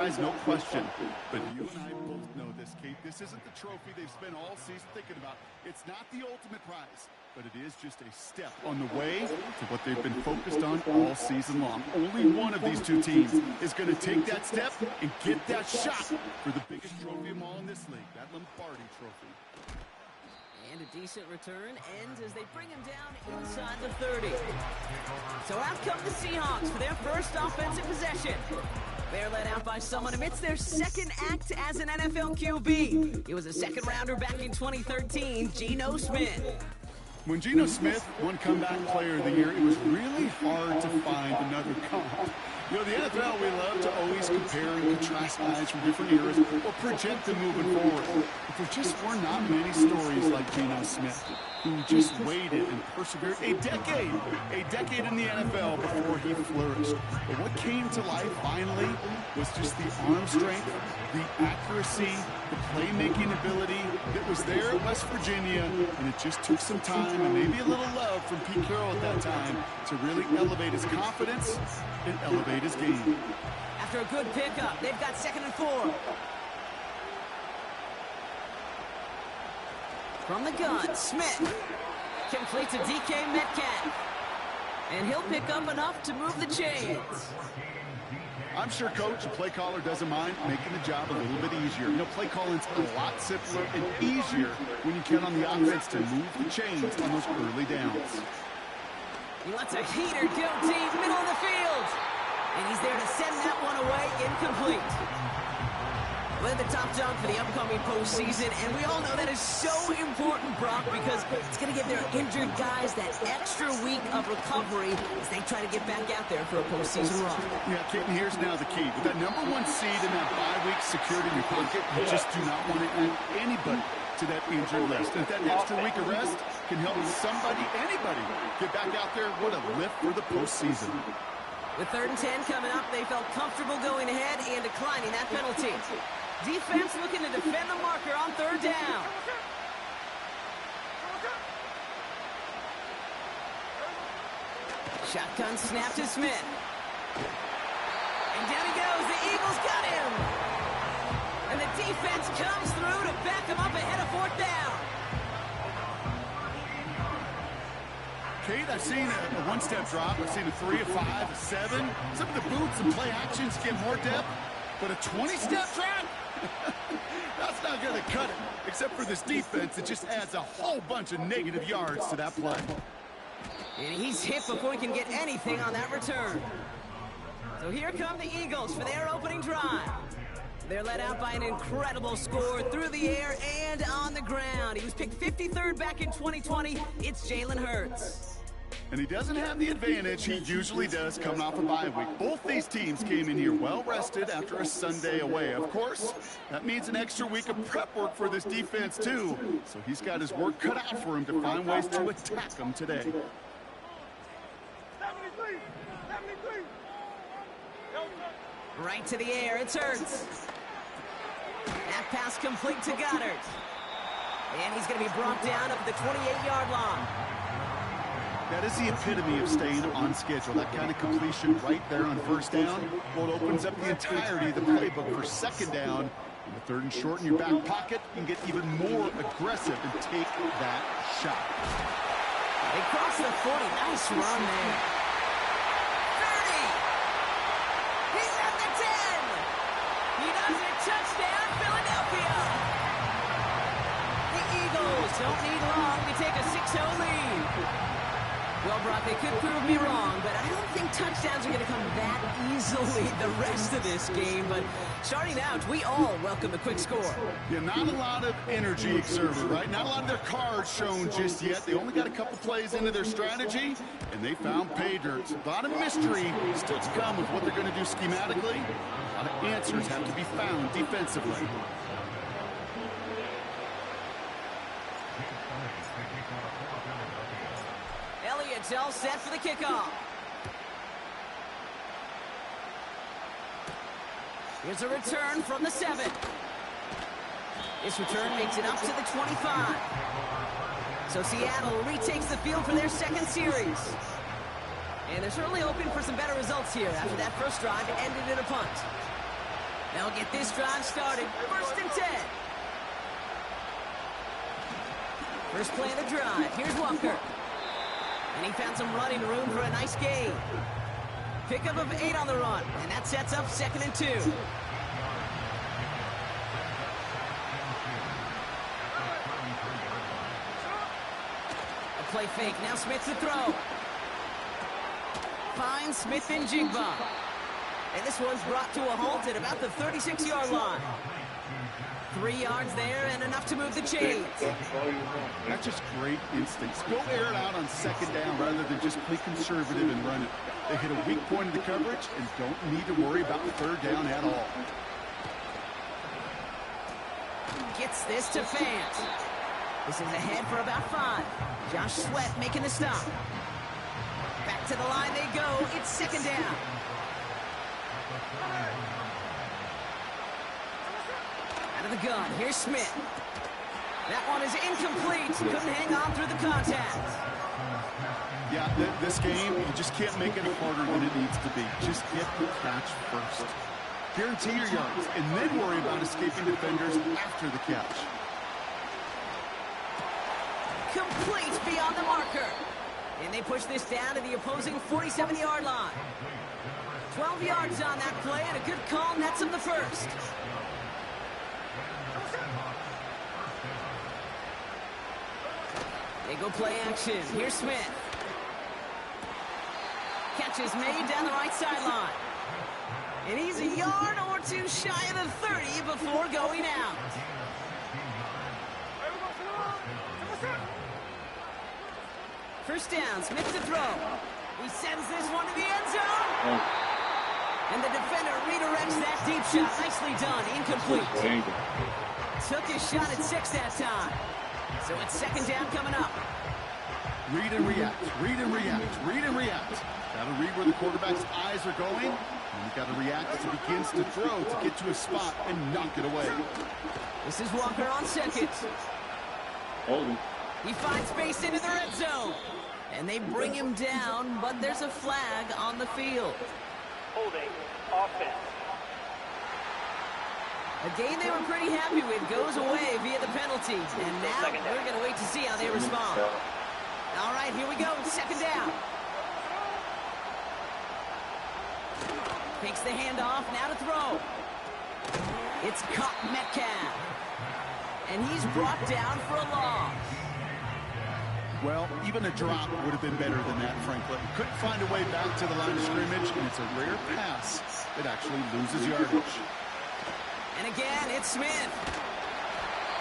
prize, no question. But you and I both know this, Kate. This isn't the trophy they've spent all season thinking about. It's not the ultimate prize, but it is just a step on the way to what they've been focused on all season long. Only one of these two teams is going to take that step and get that shot for the biggest trophy of them all in this league, that Lombardi Trophy. And a decent return ends as they bring him down inside the 30. So out come the Seahawks for their first offensive possession. They're led out by someone amidst their second act as an NFL QB. He was a second-rounder back in 2013, Geno Smith. When Geno Smith won Comeback Player of the Year, it was really hard to find another comp. You know, the NFL, we love to always compare and contrast guys from different eras or project them moving forward. But there just were not many stories like Geno Smith, who just waited and persevered a decade in the NFL before he flourished. But what came to life finally was just the arm strength, the accuracy, the playmaking ability that was there at West Virginia, and it just took some time and maybe a little love from Pete Carroll at that time to really elevate his confidence and elevate his game. After a good pickup, they've got 2nd and 4. From the gun, Smith completes a DK Metcalf. And he'll pick up enough to move the chains. I'm sure Coach, the play caller, doesn't mind making the job a little bit easier. You know, play calling's a lot simpler and easier when you count on the offense to move the chains on those early downs. He lets a heater go deep, middle of the field. And he's there to send that one away, incomplete. We're the top dog for the upcoming postseason, and we all know that is so important, Brock, because it's going to give their injured guys that extra week of recovery as they try to get back out there for a postseason run. Yeah, Kate, and here's now the key. With that #1 seed and that bye week secured in your pocket, you just do not want to add anybody to that injured list. And if that extra week of rest can help somebody, anybody, get back out there, what a lift for the postseason. With 3rd and 10 coming up, they felt comfortable going ahead and declining that penalty. Defense looking to defend the marker on 3rd down. Shotgun snap to Smith. And down he goes. The Eagles got him. And the defense comes through to back him up ahead of 4th down. Kate, I've seen a one-step drop. I've seen a 3, a 5, a 7. Some of the boots and play actions get more depth. But a 20-step drop? That's not going to cut it. Except for this defense, it just adds a whole bunch of negative yards to that play. And he's hit before he can get anything on that return. So here come the Eagles for their opening drive. They're led out by an incredible score through the air and on the ground. He was picked 53rd back in 2020. It's Jalen Hurts. And he doesn't have the advantage he usually does coming off a bye week. Both these teams came in here well-rested after a Sunday away. Of course, that means an extra week of prep work for this defense, too. So he's got his work cut out for him to find ways to attack them today. 73. Right to the air, it's Hurts. That pass complete to Goddard. And he's going to be brought down up the 28-yard line. That is the epitome of staying on schedule. That kind of completion right there on 1st down. Well, it opens up the entirety of the playbook for 2nd down. And the 3rd and short in your back pocket, you can get even more aggressive and take that shot. They cross the 40. Nice run there. 30. He's at the 10. He does it. Touchdown, Philadelphia. The Eagles don't need long to take a 6-0 lead. Well, Brock, they could prove me wrong, but I don't think touchdowns are going to come that easily the rest of this game. But starting out, we all welcome the quick score. Yeah, not a lot of energy exerted, right? Not a lot of their cards shown just yet. They only got a couple plays into their strategy, and they found pay dirt. A lot of mystery still to come with what they're going to do schematically. A lot of answers have to be found defensively. Elliott's all set for the kickoff. Here's a return from the 7. This return makes it up to the 25. So Seattle retakes the field for their 2nd series. And they're certainly hoping for some better results here after that first drive ended in a punt. They'll get this drive started. 1st and 10. First play of the drive. Here's Walker. And he found some running room for a nice gain. Pickup of 8 on the run. And that sets up 2nd and 2. A play fake. Now Smith to throw. Finds Smith and Jigba. And this one's brought to a halt at about the 36-yard line. 3 yards there and enough to move the chains. That's just great instincts. Go air it out on 2nd down rather than just play conservative and run it. They hit a weak point in the coverage and don't need to worry about 3rd down at all. Gets this to Fant. This is ahead for about 5. Josh Sweat making the stop. Back to the line they go. It's 2nd down. Out of the gun. Here's Smith. That one is incomplete. Couldn't hang on through the contact. Yeah, this game, you just can't make it harder than it needs to be. Just get the catch first. Guarantee your yards, and then worry about escaping defenders after the catch. Complete beyond the marker. And they push this down to the opposing 47-yard line. 12 yards on that play, and a good call nets him the first. They go play action. Here's Smith. Catch is made down the right sideline. And he's a yard or 2 shy of the 30 before going out. First down, Smith to throw. He sends this one to the end zone. And the defender redirects that deep shot. Nicely done. Incomplete. Took his shot at 6 that time. So it's 2nd down coming up. Read and react. Read and react. Read and react. Got to read where the quarterback's eyes are going. And you've got to react as he begins to throw to get to a spot and knock it away. This is Walker on 2nd. Holding. He finds space into the red zone. And they bring him down, but there's a flag on the field. Holding. Offense. A game they were pretty happy with goes away via the penalty. And now we're going to wait to see how they respond. All right, here we go. 2nd down. Takes the handoff. Now to throw. It's caught Metcalf. And he's brought down for a loss. Well, even a drop would have been better than that, frankly. Couldn't find a way back to the line of scrimmage, and it's a rare pass that actually loses yardage. And again, it's Smith.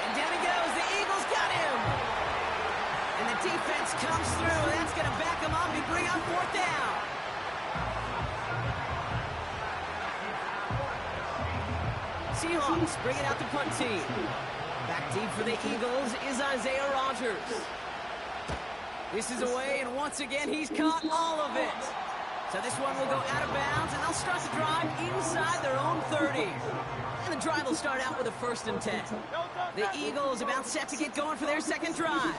And down he goes. The Eagles got him. And the defense comes through. That's going to back him up and bring up 4th down. Seahawks bring it out to punt team. Back deep for the Eagles is Isaiah Rodgers. This is away, and once again, he's caught all of it. So this one will go out of bounds, and they'll start the drive inside their own 30. And the drive will start out with a 1st and 10. The Eagles about set to get going for their 2nd drive.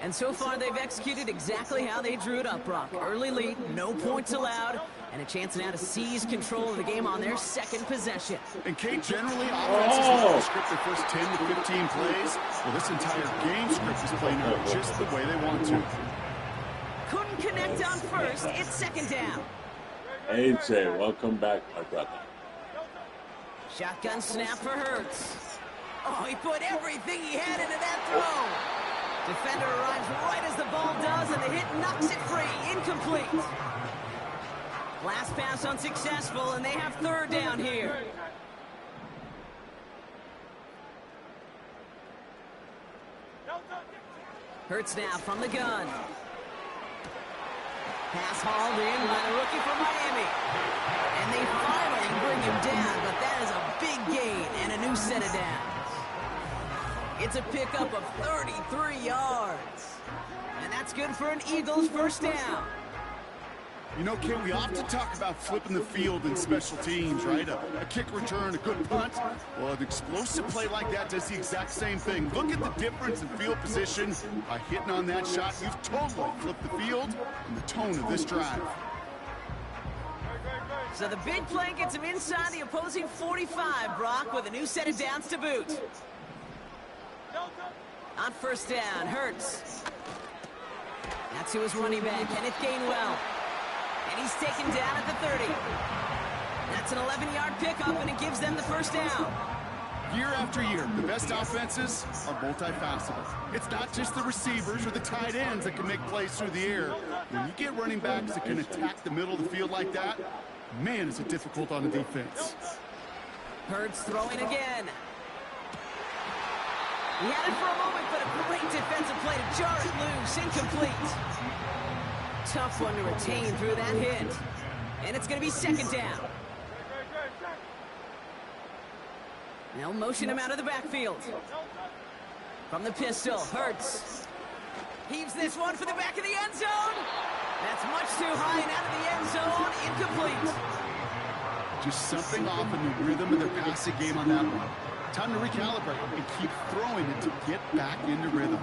And so far, they've executed exactly how they drew it up, Brock. Early lead, no points allowed, and a chance now to seize control of the game on their 2nd possession. And Kate, generally, offenses have to script their first 10 to 15 plays. Well, this entire game script is playing out just the way they want to. Couldn't connect on 1st. It's 2nd down. AJ, welcome back, my brother. Shotgun snap for Hurts. Oh, he put everything he had into that throw. Defender arrives right as the ball does, and the hit knocks it free. Incomplete. Last pass unsuccessful, and they have 3rd down here. Hurts now from the gun. Pass hauled in by the rookie from Miami. And they finally bring him down, but that is a big gain and a new set of downs. It's a pickup of 33 yards. And that's good for an Eagles 1st down. You know, Kate, we often talk about flipping the field in special teams, right? A kick return, a good punt. Well, an explosive play like that does the exact same thing. Look at the difference in field position. By hitting on that shot, you've totally flipped the field and the tone of this drive. So the big play gets him inside the opposing 45, Brock, with a new set of downs to boot. On first down, Hurts. That's who is running back, Kenneth Gainwell. And he's taken down at the 30. That's an 11-yard pickup, and it gives them the first down. Year after year, the best offenses are multifaceted. It's not just the receivers or the tight ends that can make plays through the air. When you get running backs that can attack the middle of the field like that, man, is it difficult on the defense. Hurts throwing again. He had it for a moment, but a great defensive play to jar it loose. Incomplete. Tough one to retain through that hit. And it's going to be second down. They'll motion him out of the backfield. From the pistol, Hurts. Heaves this one for the back of the end zone. That's much too high and out of the end zone. Incomplete. Just something off in the rhythm of their passing game on that one. Time to recalibrate and keep throwing it to get back into rhythm.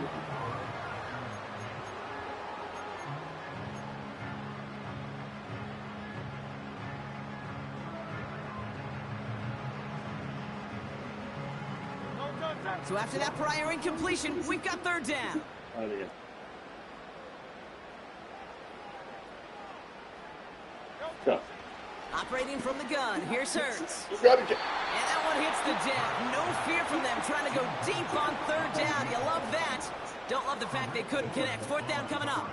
So after that prior incompletion, we've got third down. Oh, yeah. Go. Operating from the gun, here's Hurts. You gotta get. And that one hits the deck. No fear from them trying to go deep on third down. You love that. Don't love the fact they couldn't connect. Fourth down coming up.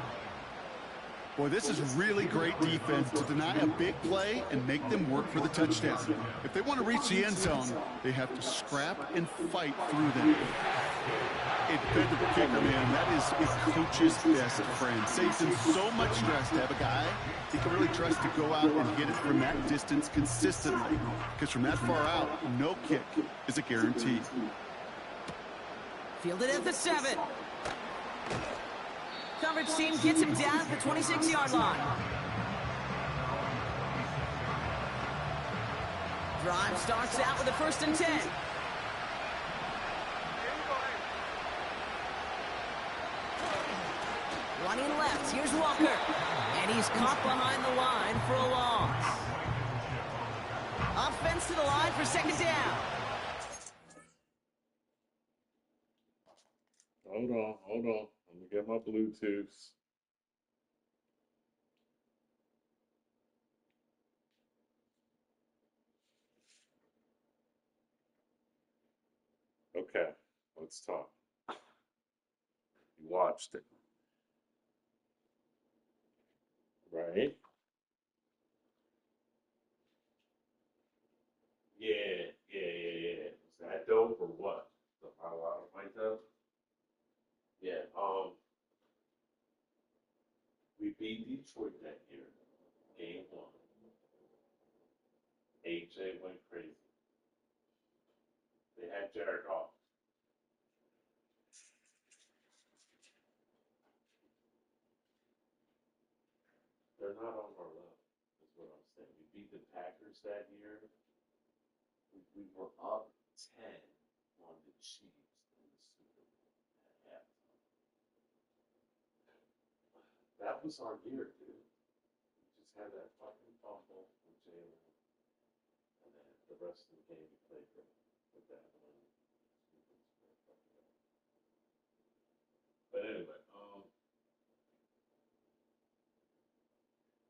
Boy, this is really great defense to deny a big play and make them work for the touchdown. If they want to reach the end zone, they have to scrap and fight through them. It fed to the kicker, man. That is a coach's best friend. Saves him so much stress to have a guy he can really trust to go out and get it from that distance consistently. Because from that far out, no kick is a guarantee. Fielded at the 7. Coverage team gets him down at the 26-yard line. Drive starts out with a 1st and 10. Running left, here's Walker. And he's caught behind the line for a loss. Offense to the line for second down. Hold on, hold on. Let me get my Bluetooths. Okay, let's talk. You watched it, right? Yeah. Was that dope or what? The highlight like that? Yeah. We beat Detroit that year, game 1. AJ went crazy. They had Jared Goff. They're not on our level, is what I'm saying. We beat the Packers that year. We were up 10 on the Chiefs in the Super Bowl at halftime. That was our year, dude. We just had that fucking fumble with Jalen. And then the rest of the game we played great with that one. But anyway,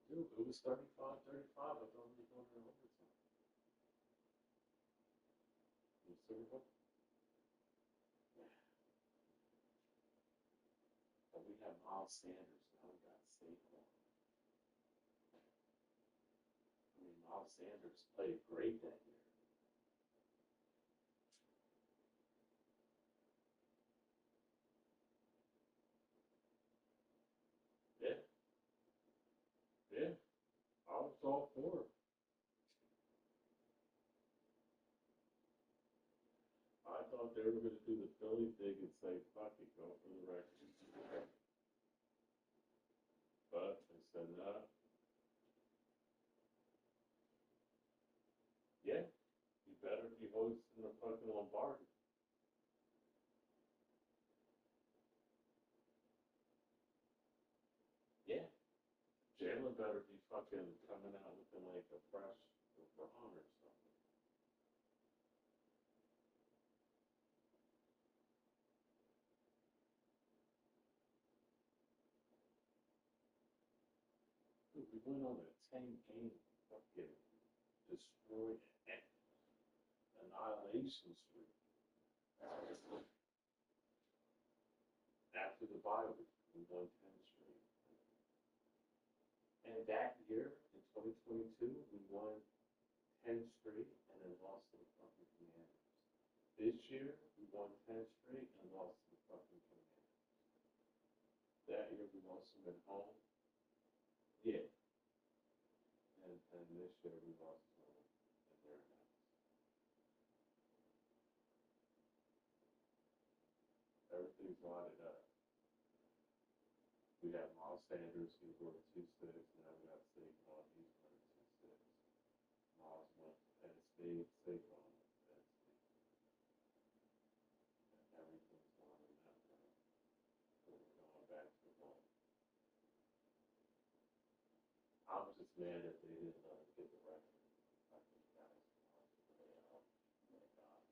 dude, it was 35-35. I thought we were going to overtime. You Super Bowl? Yeah. But we have Miles Sanders. Now we got Saquon. I mean, Miles Sanders played great that year. Yeah. Yeah. I was all for it. I thought they were going to do the Philly thing and say, fuck it, go for the record. But they said, no. Yeah, you better be hosting the fucking Lombardi. Yeah, Jalen better be fucking coming out looking like a fresh brawn or something. Dude, we went on a 10-game fucking destroy annihilation streak. After the bye week, we won 10 straight. And that year, in 2022, we won 10 straight and then lost to the fucking Commanders. This year, we won 10 straight and lost to the fucking Commanders. That year, we lost them at home. Yeah. And this year, we lost to them at their house. Everything's lighted up. We got Miles Sanders, who worked 2 sticks. Now we got Saquon, he's worked 2 sticks. Miles went to Penn State, Saquon went to Penn State. And everything's lining up now. So we're going back to home. I'm just mad that they didn't let us get the record. I think guys want to play out. Oh my God.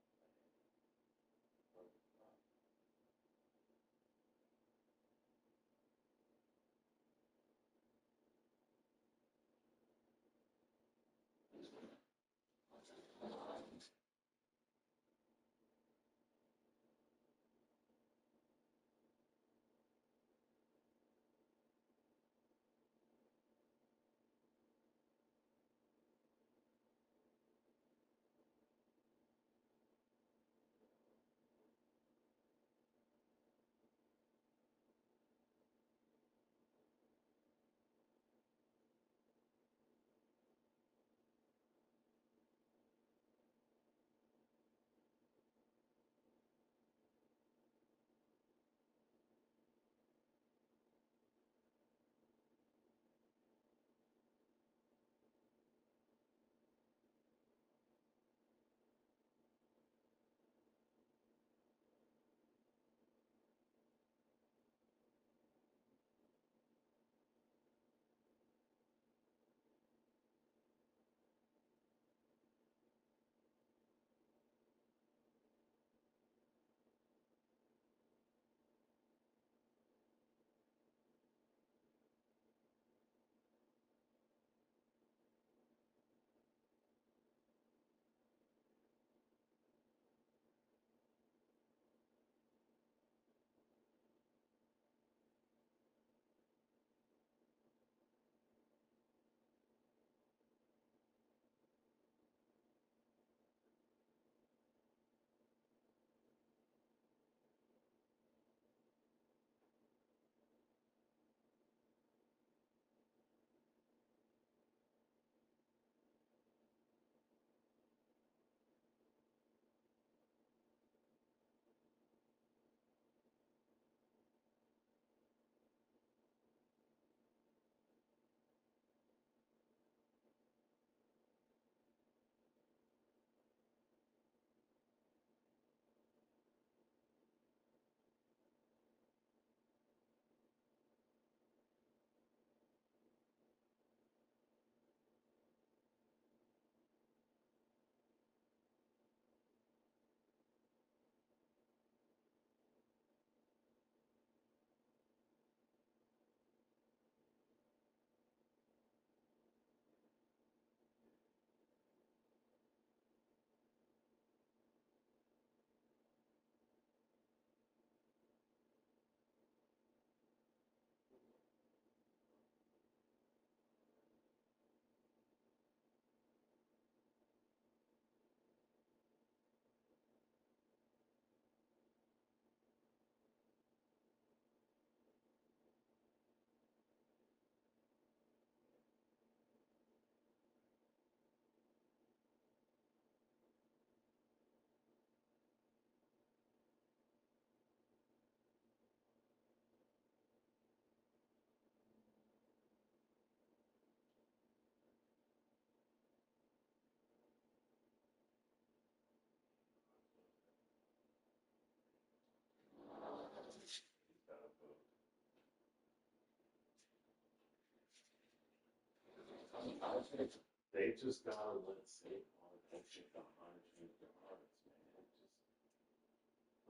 They just gotta let Saquon and kick 100 yards, man. Just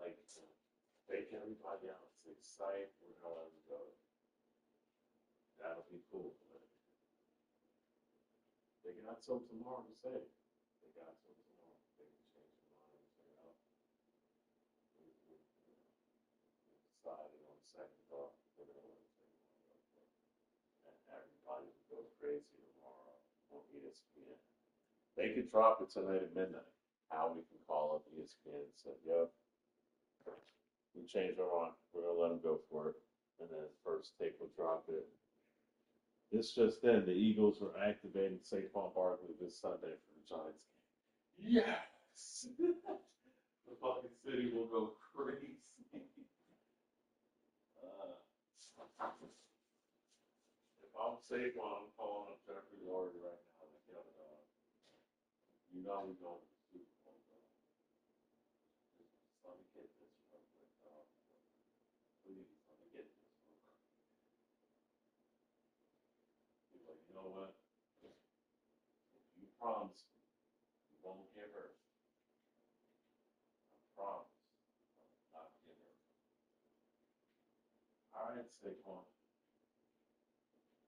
like fake everybody out. 6 site, we're gonna let them go. That'll be cool. But they got till tomorrow to say. They got till tomorrow. They can change their mind and say, oh, we decided on second thought. We're gonna let Saquon go. And everybody will go crazy tomorrow on ESPN. They could drop it tonight at midnight. How we can call up ESPN and say, yep, we changed our mind. We're going to let them go for it. And then first take will drop it. It's just then the Eagles are activating Saquon Barkley this Sunday for the Giants game. Yes! The fucking city will go crazy. If I'm Saquon, I'm calling up Jeffrey Lurie right now. Like, yo, you know we're going to the Super Bowl, bro. Just let me get this real quick, dog. Please, let me get this real quick. He's like, you know what? If you promise me you won't get hurt, I promise I'll not get hurt. All right, Saquon.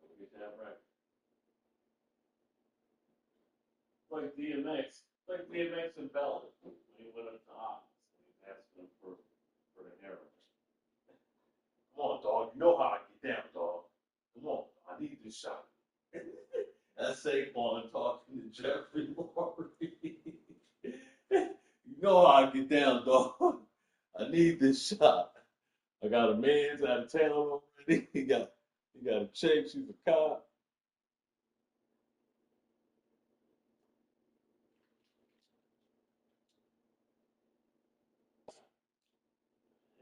Let me get that record. Like DMX and Bella when he went up to Oz and he asked him for the heroin. Come on, dog. You know how I get down, dog. Come on. I need this shot. That's Saquon talking to Jeffrey Lurie. You know how I get down, dog. I need this shot. I got a man's out of town already. He got a chick. She's a cop.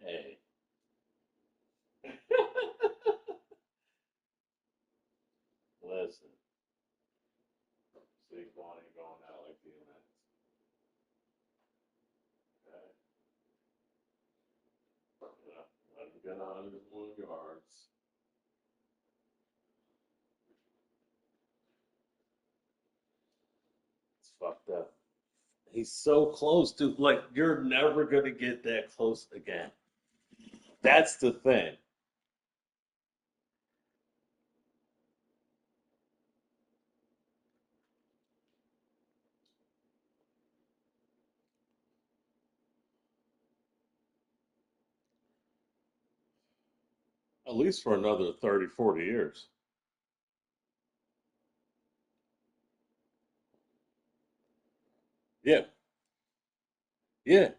Hey. Listen. Saquon ain't going out like DMX. Okay. Let him get 101 yards. It's fucked up. He's so close to, like, you're never going to get that close again. That's the thing. At least for another 30, 40 years. Yeah. Yeah.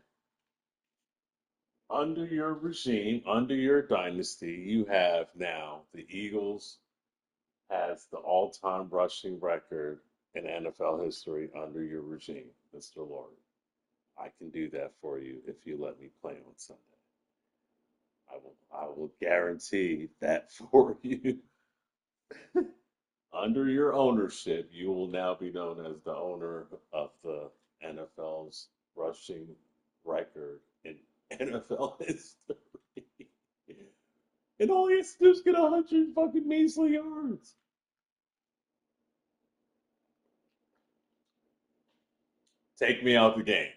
Under your regime, under your dynasty, you have now the Eagles has the all-time rushing record in NFL history under your regime, Mr. Lord. I can do that for you if you let me play on Sunday. I will guarantee that for you. Under your ownership, you will now be known as the owner of the NFL's rushing record in NFL history. And all he has to do is get 100 fucking measly yards. Take me out the game.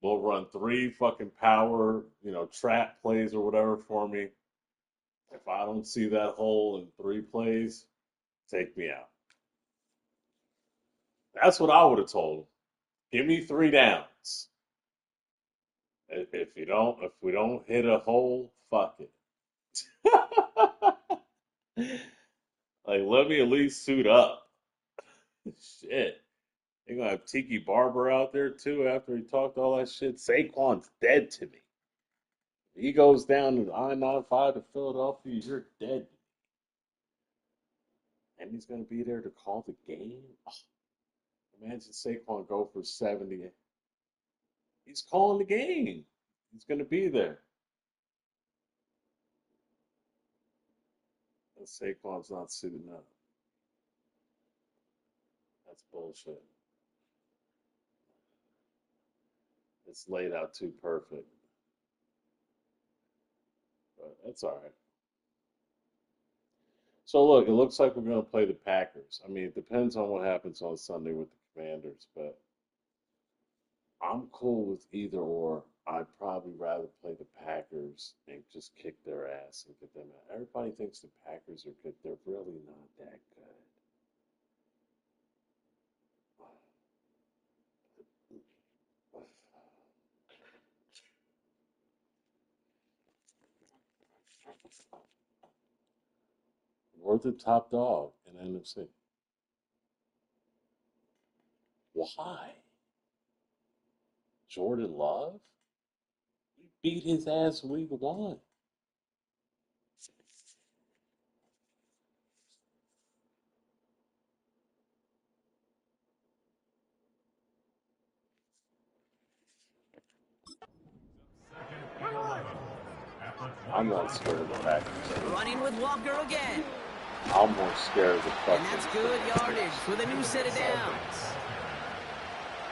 We'll run 3 fucking power, trap plays or whatever for me. If I don't see that hole in 3 plays, take me out. That's what I would have told him. Give me 3 downs. If we don't hit a hole, fuck it. Like, let me at least suit up. Shit. They're gonna have Tiki Barber out there too after he talked all that shit. Saquon's dead to me. If he goes down to I-95 to Philadelphia, you're dead. And he's gonna be there to call the game. Oh, imagine Saquon go for 70. He's calling the game. He's gonna be there. And Saquon's not suiting up. That's bullshit. It's laid out too perfect. But that's all right. So look, it looks like we're going to play the Packers. I mean, it depends on what happens on Sunday with the Commanders, but I'm cool with either or. I'd probably rather play the Packers and just kick their ass and get them out. Everybody thinks the Packers are good. They're really not that good. We're the top dog in NFC. Why? Jordan Love? We beat his ass week one. I'm not scared of the Packers. Running with Walker again. I'm more scared of the And fucking. that's good yardage with a new set of downs.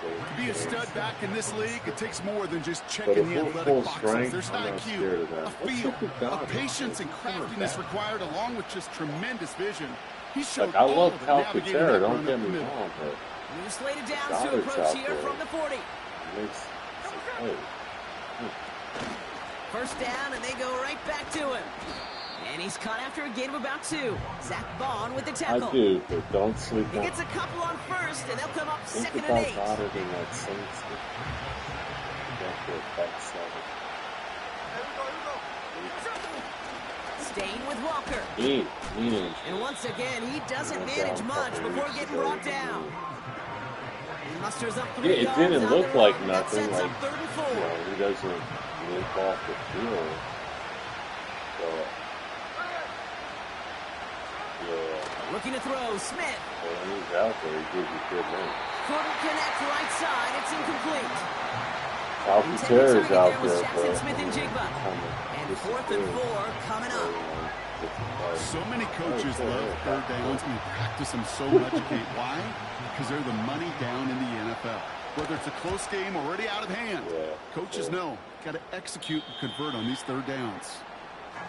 To be a stud back in this league, it takes more than just But checking if the we're athletic full boxes. strength, There's an I'm not IQ, scared of that. a Let's feel, look at God. a patience and craftiness required, along with just tremendous vision. He showed Like, I all love of it Cal navigating Patera, that don't run get up the me middle. wrong, but New slated downs to Goddard's approach out here there. from the 40. it makes hey, First down, and they go right back to him. And he's caught after a gain of about 2. Zach Bond with the I tackle. do, but don't sleep He on. gets a couple on first, and they'll come up Think second and about 8. Goddard in that Saints game. Got their back seven. Staying with Walker. Mean. And once again, he doesn't manage much before getting brought down. He musters up 3 Yeah, it yards didn't on look the like run. That nothing. sets Like, up 3rd and 4. you know, he doesn't limp off the field. So, yeah, Looking to throw, Smith. when he's out there, he gives you good minutes. Couldn't connect right side. It's incomplete. Cal Intended Patera's target out there was there, Jackson but Smith and Jigba. And 4th and 4 coming up. So many coaches love third downs and practice them so much, Kate. Why? Because they're the money down in the NFL. Whether it's a close game already out of hand, coaches know got to execute and convert on these third downs.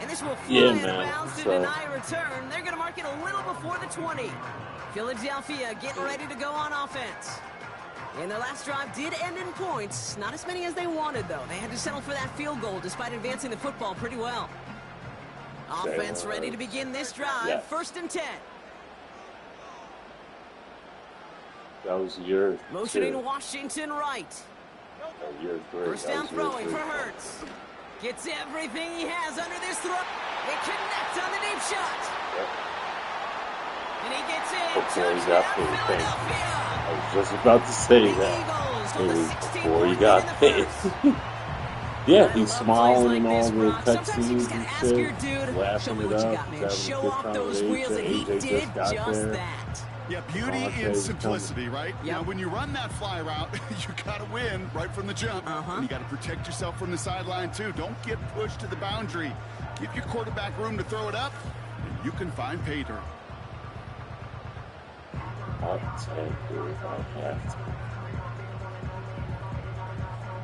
And this will fly Yeah, out of man. bounds to So- deny a return. They're going to mark it a little before the 20. Philadelphia getting ready to go on offense. And their last drive did end in points. Not as many as they wanted, though. They had to settle for that field goal despite advancing the football pretty well. Offense ready to begin this drive. Yeah. 1st and 10. That was year Motioning 2. Washington right. Year 3. First That down was year throwing 3. for Hurts. Gets everything he has under this throw. They connect on the deep shot. Yep. And he gets in. Before he Touchdown, got paid. Philadelphia. I was just about to say The that. Eagles It on the was 16 before he point got lead in paid. the first. Yeah, I he's love smiling plays and like all this, the Brock. Sometimes you cutscenes just gotta and ask shit, your dude, show laughing me it what you up, got, man. having a Show good off those conversation. wheels, and he AJ did just got just there. that. Yeah, beauty Devontae and was simplicity, right? Yep. Now, when you run that fly route, you got to win right from the jump. And you got to protect yourself from the sideline, too. Don't get pushed to the boundary. Give your quarterback room to throw it up, and you can find pay dirt. I'll take it. I have to.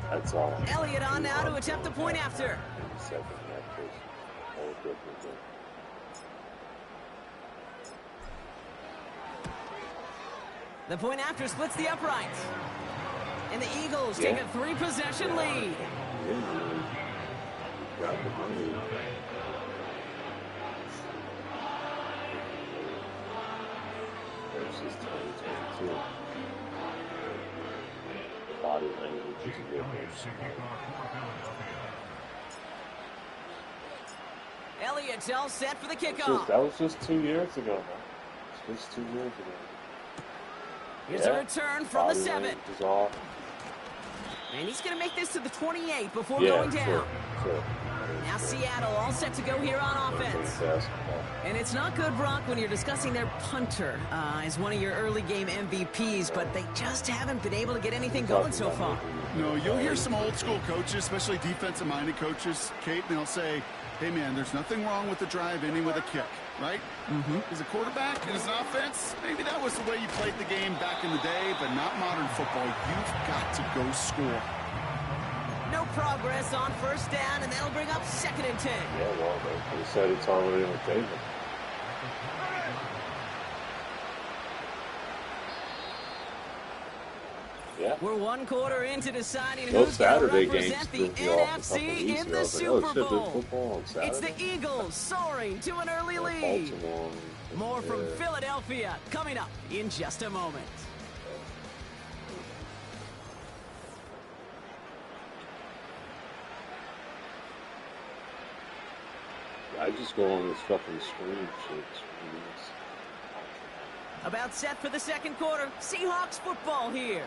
That's all. Elliott on now to attempt the point after. Second after. All good with it. The point after splits the uprights. And the Eagles take a 3-possession lead. Got the money. Versus 2022. Body language is different. Elliott all set for the That kickoff. was just 2 years ago, man. It's just 2 years ago. Here's a return from the 7. Language is off. And he's going to make this to the 28 before Yeah, going down. sure. Now Seattle all set to go here on offense. Basketball. And it's not good, Brock, when you're discussing their punter as one of your early game MVPs, but they just haven't been able to get anything going so far. No, you'll hear some old school coaches, especially defensive-minded coaches, Kate, and they'll say, hey, man, there's nothing wrong with the drive ending with a kick, right? As a quarterback and as an offense, maybe that was the way you played the game back in the day, but not modern football. You've got to go score. No progress on first down, and that'll bring up 2nd and 10. Yeah, well, they said it's already on the table. We're one quarter into deciding Those who's going to Saturday games represent the threw me off a couple NFC weeks in ago. I the was like, oh Super shit, there's Bowl. football on Saturday. It's the Eagles soaring to an early lead. Baltimore. More from Philadelphia coming up in just a moment. I just go on this fucking stream shit. About set for the second quarter. Seahawks football here.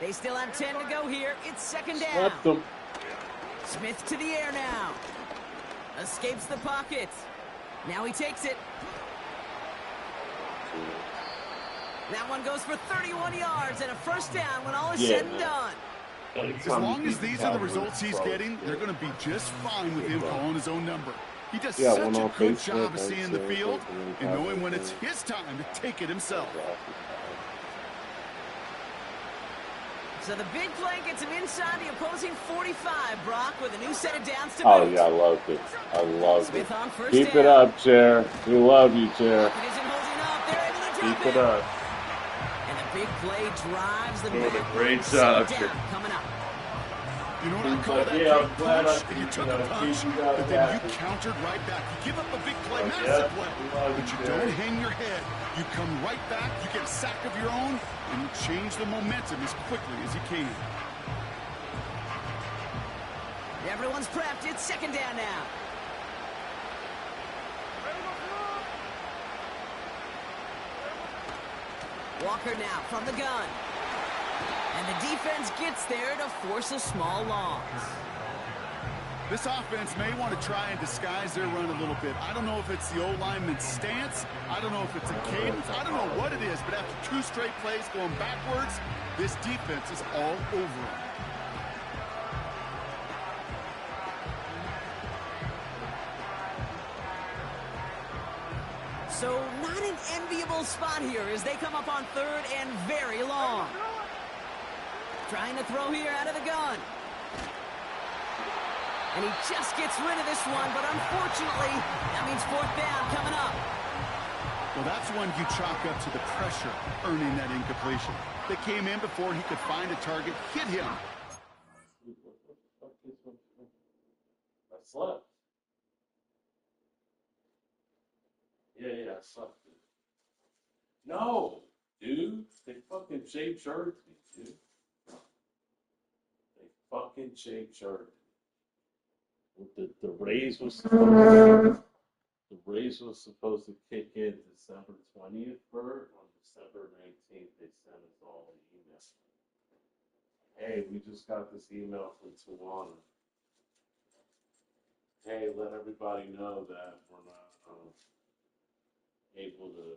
They still have 10 to go here. It's second down. Swept them. Smith to the air now. Escapes the pocket. Now he takes it. That one goes for 31 yards and a first down when all is said and done. As long as these are the results he's getting, they're going to be just fine with him calling his own number. He does such a good job of seeing the field and knowing when it's his time to take it himself. So the big play gets him inside the opposing 45, Brock, with a new set of downs to Oh, boot. yeah, I loved it. I loved it. Smith on first Keep down. it up, Chair. We love you, Chair. It isn't holding up. They're able to drop Keep it up. And the big play drives the Doing a back. great Second job, down Chair. coming up. You know what I call that? Yeah, I'm Big glad punch. I You took a keep punch, you but guys then happy. you countered right back. You give up a big play, Yeah, massive play, we love but you, you Chair. don't hang your head. You come right back, you get a sack of your own, and you change the momentum as quickly as you can. Everyone's prepped. It's second down now. Walker now from the gun. And the defense gets there to force a small loss. This offense may want to try and disguise their run a little bit. I don't know if it's the O-lineman's stance. I don't know if it's a cadence. I don't know what it is, but after two straight plays going backwards, this defense is all over them. So not an enviable spot here as they come up on third and very long. Trying to throw here out of the gun. And he just gets rid of this one, but unfortunately, that means fourth down coming up. Well, that's one you chalk up to the pressure earning that incompletion. They came in before he could find a target, hit him. I slept. Yeah, I slept. No, dude. They fucking shape-shirted me, dude. They fucking shape-shirted me. The raise was supposed to kick in December 20th, Bert. On December 19th, they sent us all an email. Hey, we just got this email from Tawana. Hey, let everybody know that we're not able to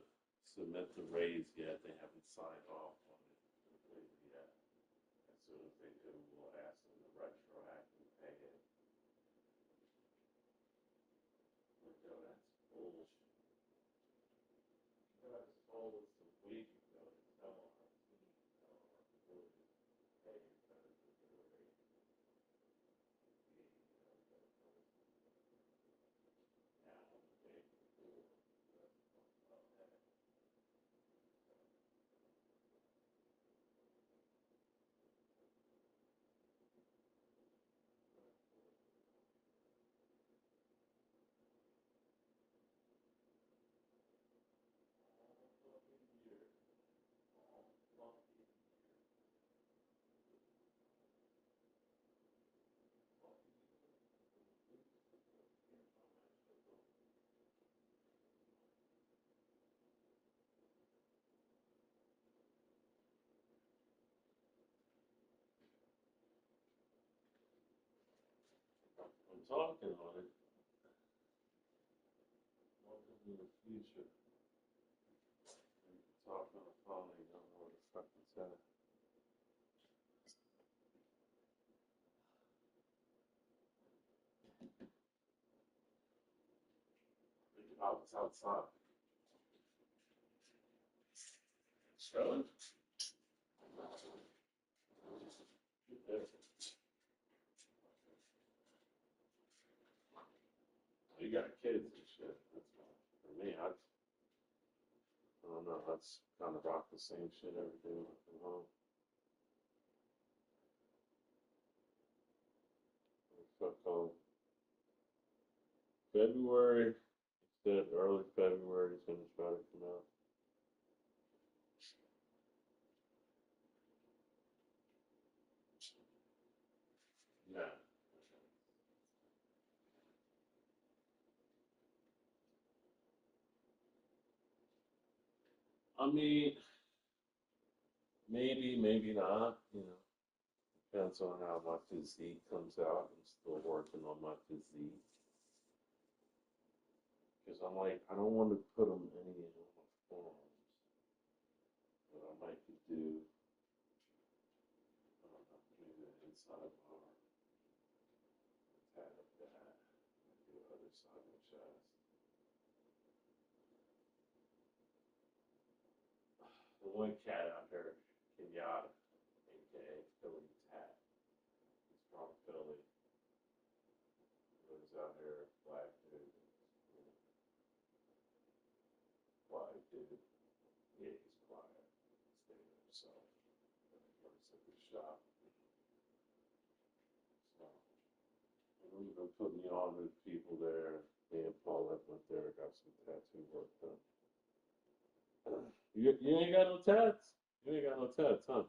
submit the raise yet. They haven't signed off on it yet. As soon as they do, we'll ask them to retroactively pay it. Yo, that's bullshit. You guys told us a week ago to tell our team, tell our employees, pay your benefit to the raise. Now, on the day before, that's fucked up. I'm talking on it. Welcome to the future. You can talk on the phone and you don't know what the fuck to say. Oh, it's outside. Really? You got kids and shit. That's for me. I don't know. That's kind of rock the same shit every day from home. So February, instead of early February, is going to try to come out. Yeah. I mean, maybe, maybe not. Depends on how my physique comes out. I'm still working on my physique. Because I'm like, I don't want to put them any on my forearms. But I might could do, I don't know, maybe the inside of my arm. Tat up that. Do the other side of my chest. The one cat out there, Kenyatta, aka Philly Tat. He's from Philly. Lives out here, black dude. Quiet dude. Yeah, he's quiet. Stay to himself. But he works at the shop. So, and even put me on with people there. Me and Paul went there, got some tattoo work done. You ain't got no tats? You ain't got no tats, huh?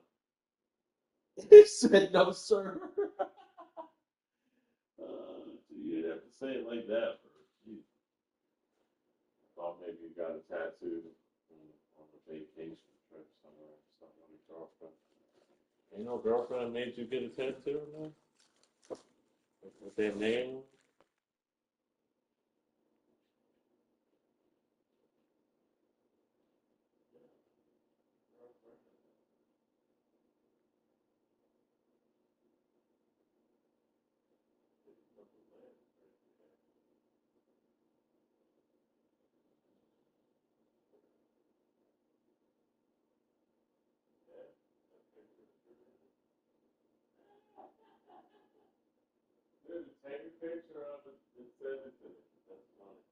He said no, sir. You didn't have to say it like that first. You thought maybe you got a tattoo on a vacation trip somewhere. Something on your girlfriend. Ain't no girlfriend made you get a tattoo, man? With their name? Dude, take a picture of it and send it to me. That's funny.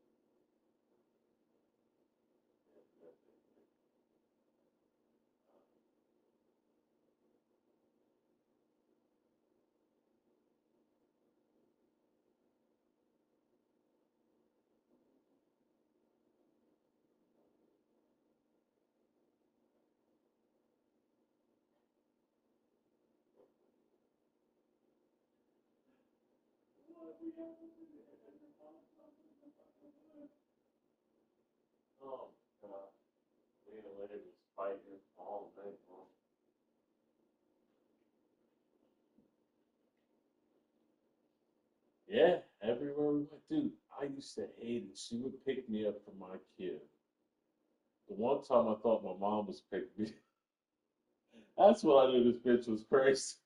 Oh, God. Me and Larry was fighting all night long. Yeah, everywhere we went. Dude, I used to hate it. She would pick me up from my kid. The one time I thought my mom was picking me. That's when I knew this bitch was crazy.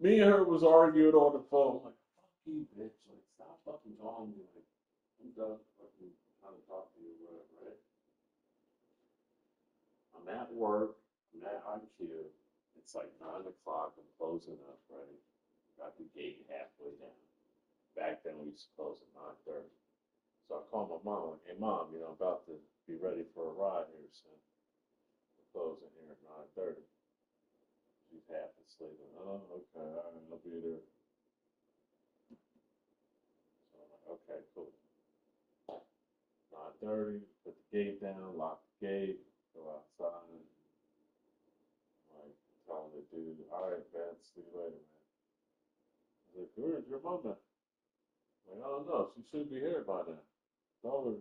Me and her was arguing on the phone. I'm like, fuck you, bitch. Like, stop fucking calling me. Like, I'm done fucking trying to talk to you or whatever, right? I'm at work. I'm at IQ. It's like 9 o'clock. I'm closing up, right? Got the gate halfway down. Back then, we used to close at 9:30. So I called my mom, like, hey, mom, about to be ready for a ride here soon. We're closing here at 9:30. She's half asleep. Oh, okay, all right, I'll be there. So I'm like, okay, cool. 9:30, put the gate down, lock the gate, go outside. I'm like, telling the dude, all right, man, see you later, man. He's like, where's your mom at? I'm like, I don't know, she should be here by now. Tell her.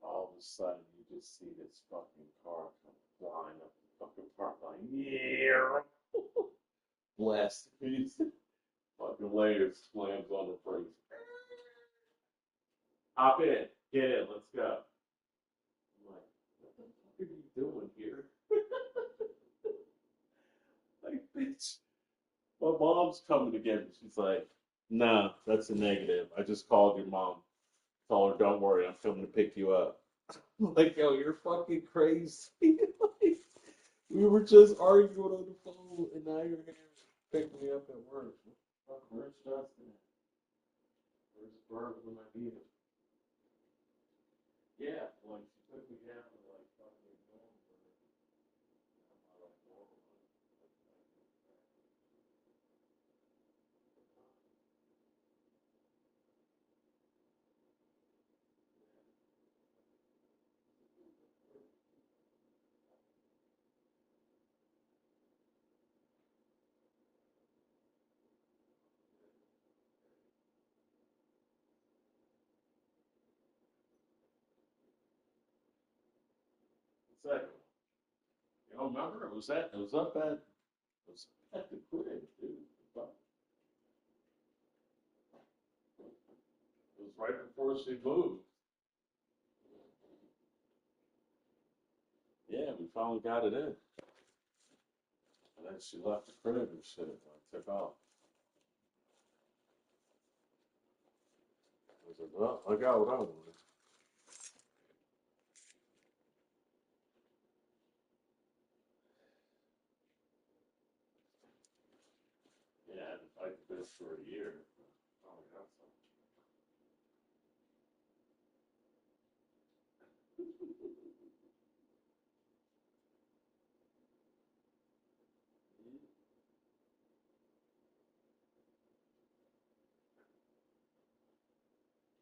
All of a sudden, you just see this fucking car come flying up the fucking park line. Yeah! Blast. Fucking layer slams on the brakes. Hop in. Get in. Let's go. I'm like, what the fuck are you doing here? Like, bitch. My mom's coming to get me. She's like, nah, that's a negative. I just called your mom. Tell her, don't worry, I'm coming to pick you up. Like, yo, you're fucking crazy. Like, we were just arguing on the phone, and now you're here picking me up at work. What the fuck? Where's Justin? Where's Bert when I need him? Yeah, like, she took me down to, like, fucking normal. I'm not like normal. second one. You know, remember, it was up at the crib, dude. It was right before she moved. Yeah, we finally got it in. And then she left the crib and shit. I took off. I was like, well, I got what I wanted. Yeah, I had to fight this for a year. Oh, I got something.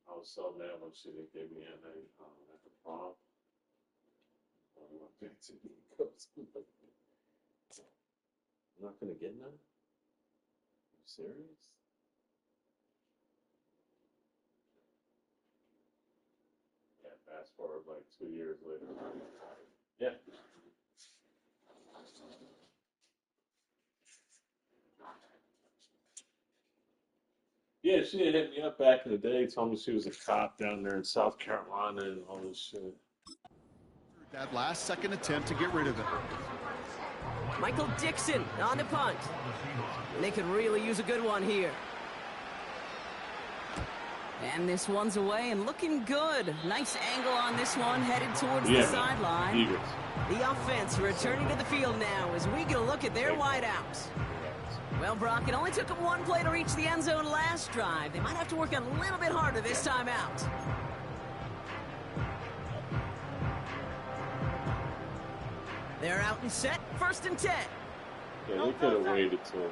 I was so mad when she didn't give me an at the prom. I went back to the Eagles. I'm not gonna get none? Are you serious? Yeah, fast forward like 2 years later. Yeah. Yeah, she had hit me up back in the day, told me she was a cop down there in South Carolina and all this shit. That last second attempt to get rid of it. Michael Dixon on the punt. They could really use a good one here. And this one's away and looking good. Nice angle on this one, headed towards the sideline. Eagles. The offense returning to the field now as we get a look at their wideouts. Well, Brock, it only took them one play to reach the end zone last drive. They might have to work a little bit harder this time out. They're out and set, 1st and 10. Yeah, they could have waited till.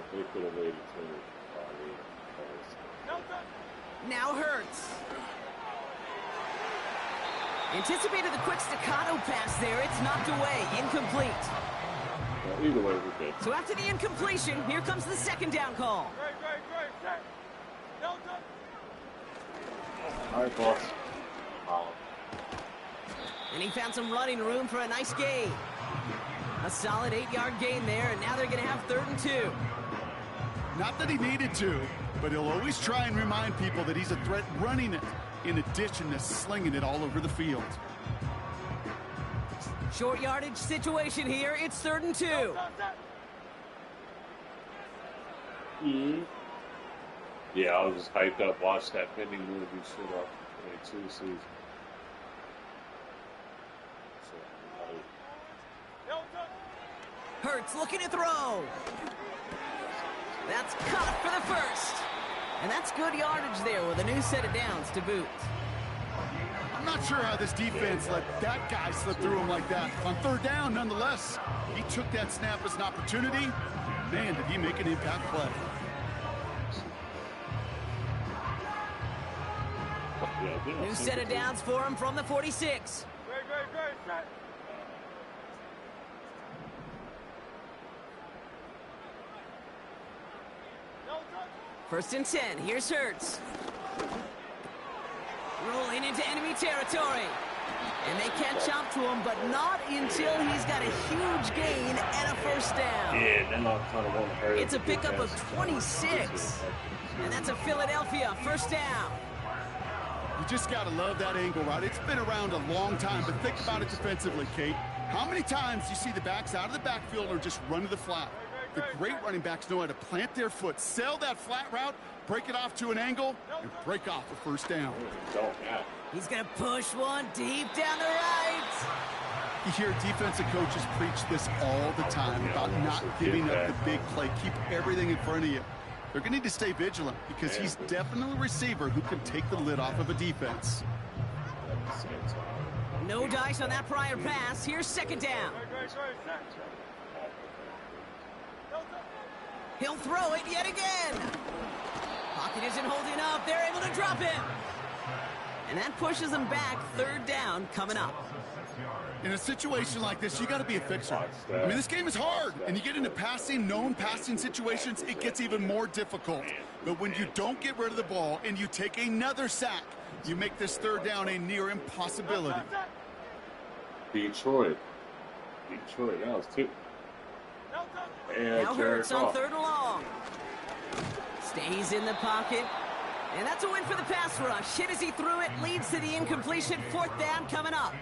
Now Hurts. Anticipated the quick staccato pass there. It's knocked away, incomplete. Well, either way, we're good. So after the incompletion, here comes the 2nd down call. All right, boss. And he found some running room for a nice gain. A solid 8-yard gain there, and now they're going to have 3rd and 2. Not that he needed to, but he'll always try and remind people that he's a threat running it, in addition to slinging it all over the field. Short yardage situation here. It's 3rd and 2. Yeah, I was just hyped up. Watched that pending movie shit up in 2 seasons. Hurts looking to throw. That's caught for the 1st. And that's good yardage there with a new set of downs to boot. I'm not sure how this defense let that guy slip through him like that. On 3rd down, nonetheless, he took that snap as an opportunity. Man, did he make an impact play. New set of downs for him from the 46. Great. 1st and 10. Here's Hurts. Rolling into enemy territory. And they catch up to him, but not until he's got a huge gain and a 1st down. Yeah, then I kind of want to hurry. It's a pickup of 26. And that's a Philadelphia 1st down. You just got to love that angle, right? It's been around a long time, but think about it defensively, Kate. How many times do you see the backs out of the backfield or just run to the flat? The great running backs know how to plant their foot, sell that flat route, break it off to an angle, and break off a 1st down. He's going to push one deep down the right. You hear defensive coaches preach this all the time about not giving up the big play. Keep everything in front of you. They're going to need to stay vigilant because he's definitely a receiver who can take the lid off of a defense. No dice on that prior pass. Here's 2nd down. He'll throw it yet again. Pocket isn't holding up. They're able to drop him. And that pushes them back. 3rd down coming up. In a situation like this, you got to be a fixer. I mean, this game is hard, and you get into known passing situations, it gets even more difficult. But when you don't get rid of the ball and you take another sack, you make this 3rd down a near impossibility. Detroit. Detroit, that was 2. Now Hurts on 3rd and long. Stays in the pocket. And that's a win for the pass rush. Hit as he threw it, leads to the incompletion. 4th down coming up.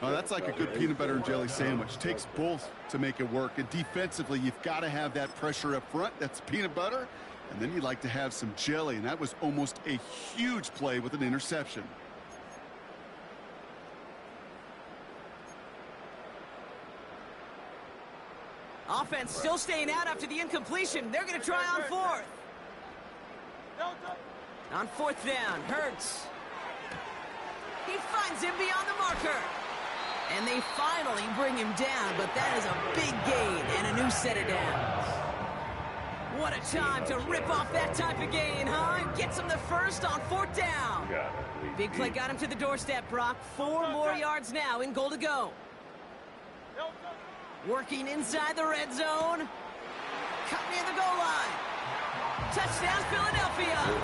Oh, that's like a good peanut butter and jelly sandwich. Takes both to make it work. And defensively, you've got to have that pressure up front. That's peanut butter. And then you'd like to have some jelly. And that was almost a huge play with an interception. Offense still staying out after the incompletion. They're going to try on 4th. On 4th down, Hurts. He finds him beyond the marker. And they finally bring him down, but that is a big gain and a new set of downs. What a time to rip off that type of gain, huh? Gets him the first on 4th down. Big play got him to the doorstep, Brock. 4 more yards now in goal to go. Working inside the red zone. Cut near the goal line. Touchdown, Philadelphia.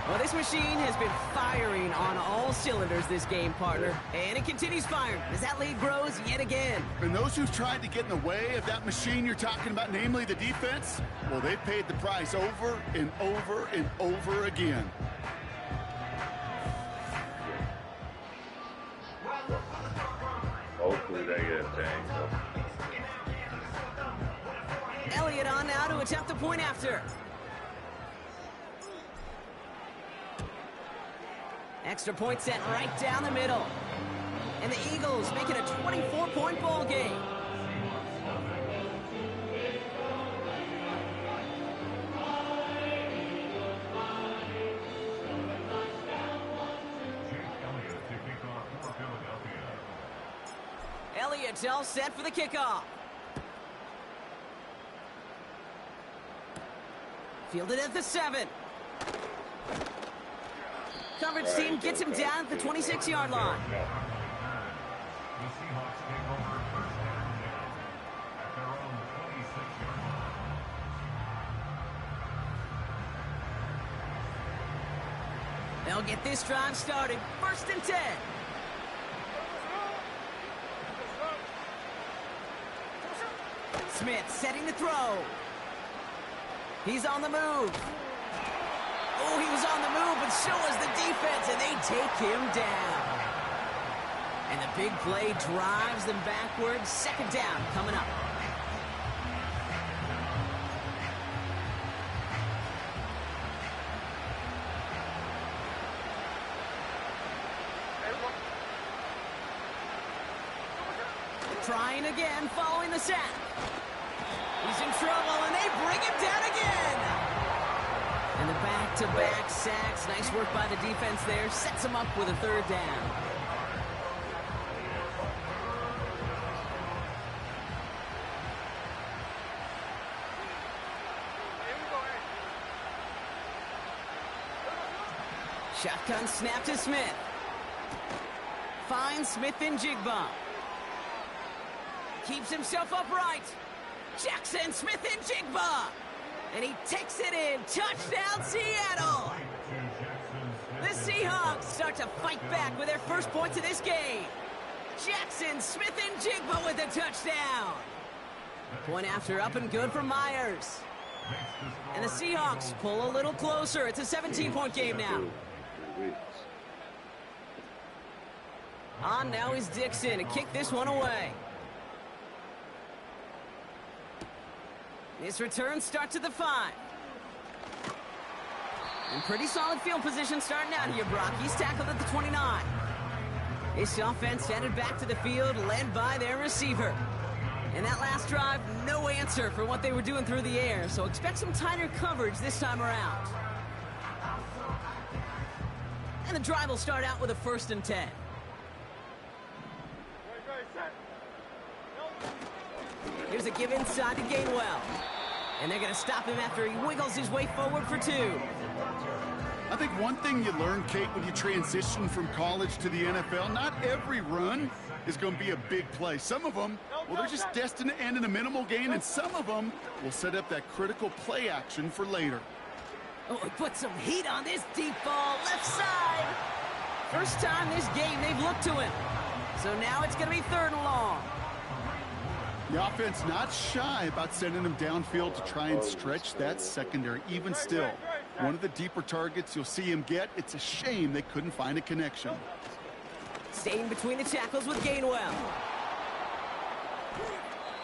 Well, this machine has been firing on all cylinders this game, partner. And it continues firing as that lead grows yet again. And those who've tried to get in the way of that machine you're talking about, namely the defense, well, they've paid the price over and over and over again. Hopefully they get banged up. Elliott on now to attempt the point after. Extra point set right down the middle. And the Eagles make it a 24-point ball game. Elliott's all set for the kickoff. Fielded at the 7. Coverage team gets him down at the 26-yard line. They'll get this drive started. 1st and 10. Smith setting the throw. He's on the move. Oh, he was on the move, but so was the defense, and they take him down. And the big play drives them backwards. 2nd down coming up. Trying again following the sack. He's in trouble, and they bring him down again. And the back-to-back sacks. Nice work by the defense there. Sets him up with a 3rd down. Shotgun snap to Smith. Finds Smith in Jigba. Keeps himself upright. Jackson Smith in Jigba. And he takes it in. Touchdown, Seattle. The Seahawks start to fight back with their first points of this game. Jackson Smith in Jigba with a touchdown. Point after up and good for Myers. And the Seahawks pull a little closer. It's a 17-point game now. On now is Dixon to kick this one away. This return starts at the 5. And pretty solid field position starting out here, Brock. He's tackled at the 29. This offense headed back to the field, led by their receiver. And that last drive, no answer for what they were doing through the air. So expect some tighter coverage this time around. And the drive will start out with a 1st and 10. Here's a give inside to Gainwell. And they're going to stop him after he wiggles his way forward for 2. I think one thing you learn, Kate, when you transition from college to the NFL, not every run is going to be a big play. Some of them, well, they're just destined to end in a minimal gain, and some of them will set up that critical play action for later. Oh, he put some heat on this deep ball, left side. First time this game they've looked to him. So now it's going to be 3rd and long. The offense not shy about sending them downfield to try and stretch that secondary. Even still, one of the deeper targets you'll see him get. It's a shame they couldn't find a connection. Staying between the tackles with Gainwell.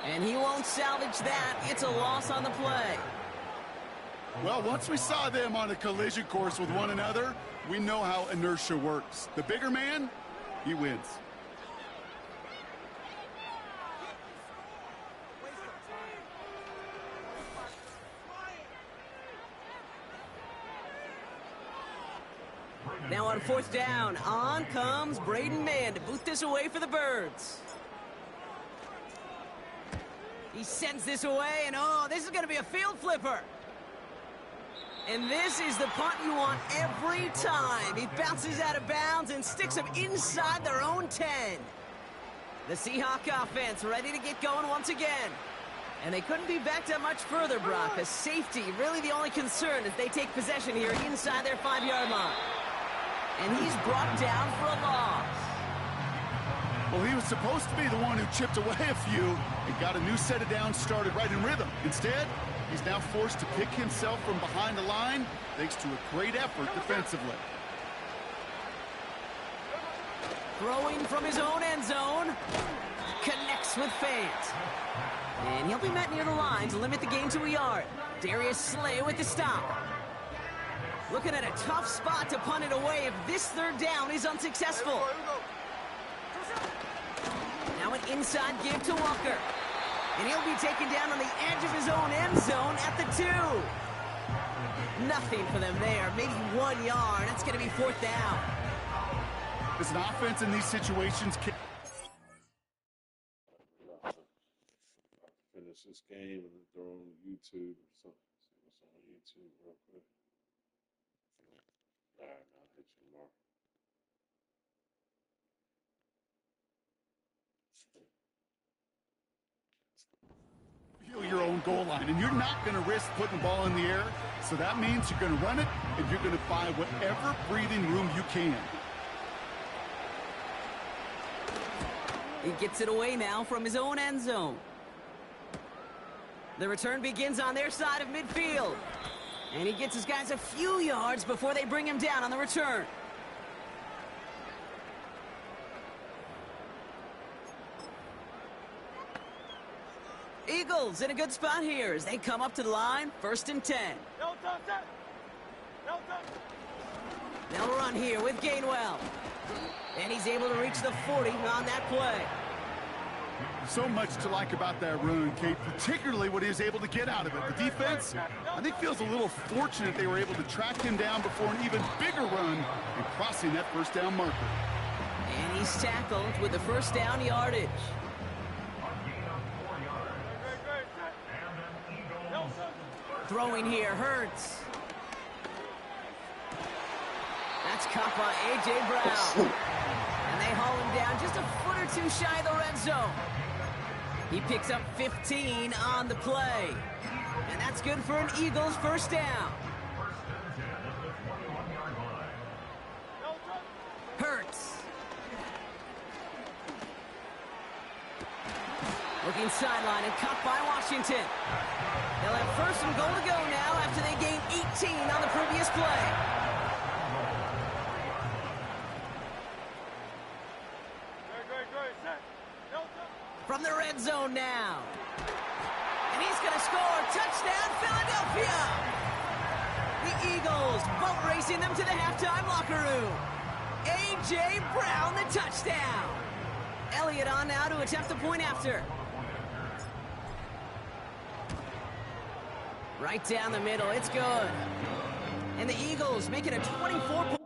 And he won't salvage that. It's a loss on the play. Well, once we saw them on a collision course with one another, we know how inertia works. The bigger man, he wins. Now on 4th down, on comes Braden Mann to boot this away for the Birds. He sends this away, and oh, this is going to be a field flipper. And this is the punt you want every time. He bounces out of bounds and sticks them inside their own 10. The Seahawks offense ready to get going once again. And they couldn't be backed up much further, Brock. A safety, really the only concern as they take possession here inside their 5-yard line. And he's brought down for a loss. Well, he was supposed to be the one who chipped away a few and got a new set of downs started right in rhythm. Instead, he's now forced to pick himself from behind the line thanks to a great effort defensively. Throwing from his own end zone. Connects with Fant. And he'll be met near the line to limit the gain to a yard. Darius Slay with the stop. Looking at a tough spot to punt it away if this 3rd down is unsuccessful. Now an inside give to Walker. And he'll be taken down on the edge of his own end zone at the 2. Nothing for them there. Maybe 1 yard. That's going to be 4th down. As an offense in these situations... Finish this game and then throw on YouTube or something. See what's on YouTube real quick. All right, I'll hit you tomorrow. Feel your own goal line, and you're not going to risk putting the ball in the air, so that means you're going to run it, and you're going to buy whatever breathing room you can. He gets it away now from his own end zone. The return begins on their side of midfield. And he gets his guys a few yards before they bring him down on the return. Eagles in a good spot here as they come up to the line, 1st and 10. They'll run here with Gainwell. And he's able to reach the 40 on that play. So much to like about that run, Kate, particularly what he was able to get out of it. The defense, I think, feels a little fortunate they were able to track him down before an even bigger run and crossing that 1st down marker. And he's tackled with the 1st down yardage. Throwing here, Hurts. That's caught by A.J. Brown. And they haul him down just a foot or 2 shy of the red zone. He picks up 15 on the play. And that's good for an Eagles 1st down. Hurts. Looking sideline and cut by Washington. They'll have 1st and goal to go now after they gained 18 on the previous play. From the red zone now. And he's going to score. Touchdown, Philadelphia! The Eagles boat racing them to the halftime locker room. A.J. Brown, the touchdown. Elliott on now to attempt the point after. Right down the middle. It's good. And the Eagles make it a 24-point